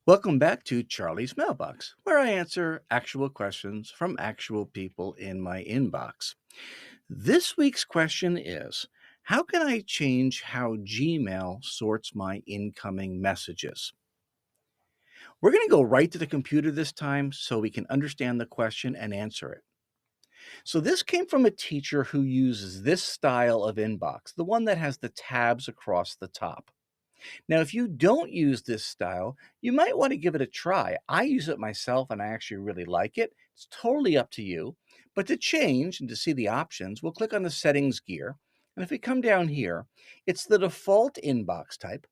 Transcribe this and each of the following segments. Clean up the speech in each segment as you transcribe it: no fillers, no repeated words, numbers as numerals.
Welcome back to Charlie's Mailbox, where I answer actual questions from actual people in my inbox. This week's question is, how can I change how Gmail sorts my incoming messages? We're going to go right to the computer this time so we can understand the question and answer it. So, this came from a teacher who uses this style of inbox, the one that has the tabs across the top. Now, if you don't use this style, you might want to give it a try. I use it myself and I actually really like it. It's totally up to you. But to change and to see the options, we'll click on the settings gear. And if we come down here, it's the default inbox type.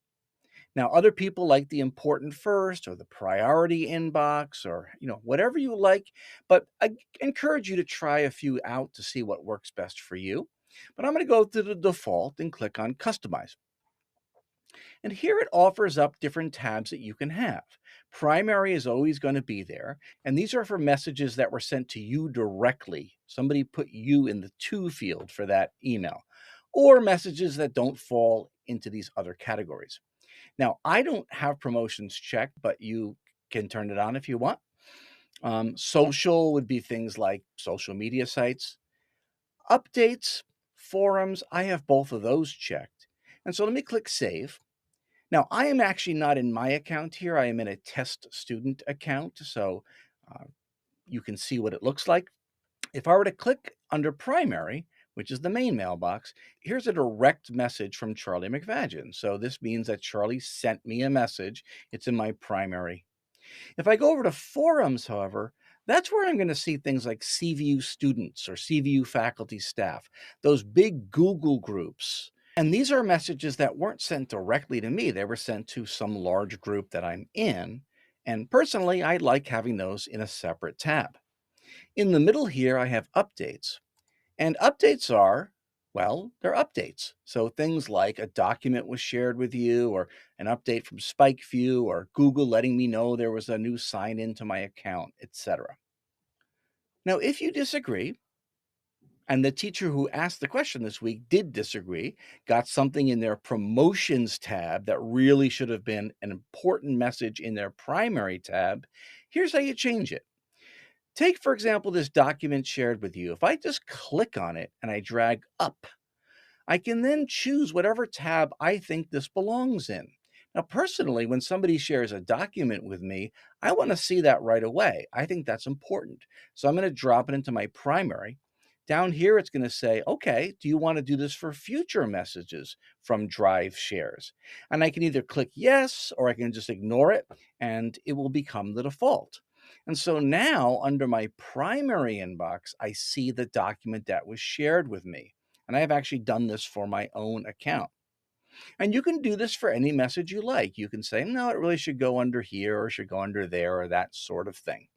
Now, other people like the important first or the priority inbox or, whatever you like. But I encourage you to try a few out to see what works best for you. But I'm going to go to the default and click on customize. And here it offers up different tabs that you can have. Primary is always going to be there. And these are for messages that were sent to you directly. Somebody put you in the to field for that email, or messages that don't fall into these other categories. Now, I don't have promotions checked, but you can turn it on if you want. Social would be things like social media sites, updates, forums. I have both of those checked. And so let me click save. Now, I am actually not in my account here. I am in a test student account, so uh, you can see what it looks like. If I were to click under primary, which is the main mailbox, here's a direct message from Charlie McVagin. So this means that Charlie sent me a message. It's in my primary. If I go over to forums, however, that's where I'm going to see things like CVU students or CVU faculty staff, those big Google groups. And these are messages that weren't sent directly to me. They were sent to some large group that I'm in. And personally, I like having those in a separate tab. In the middle here, I have updates. And updates are, well, they're updates. So things like a document was shared with you, or an update from SpikeView, or Google letting me know there was a new sign in to my account, etc. Now, if you disagree, and the teacher who asked the question this week did disagree, got something in their promotions tab that really should have been an important message in their primary tab, here's how you change it. Take, for example, this document shared with you. If I just click on it and I drag up, I can then choose whatever tab I think this belongs in. Now, personally, when somebody shares a document with me, I want to see that right away. I think that's important. So I'm going to drop it into my primary. Down here, it's going to say, okay, do you want to do this for future messages from Drive shares? And I can either click yes, or I can just ignore it, and it will become the default. And so now under my primary inbox, I see the document that was shared with me. And I have actually done this for my own account. And you can do this for any message you like. You can say, no, it really should go under here or should go under there or that sort of thing.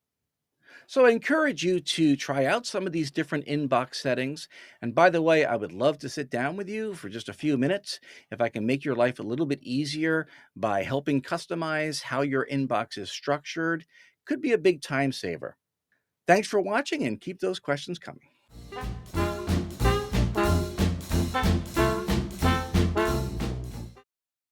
So I encourage you to try out some of these different inbox settings. And by the way, I would love to sit down with you for just a few minutes if I can make your life a little bit easier by helping customize how your inbox is structured. Could be a big time saver. Thanks for watching and keep those questions coming.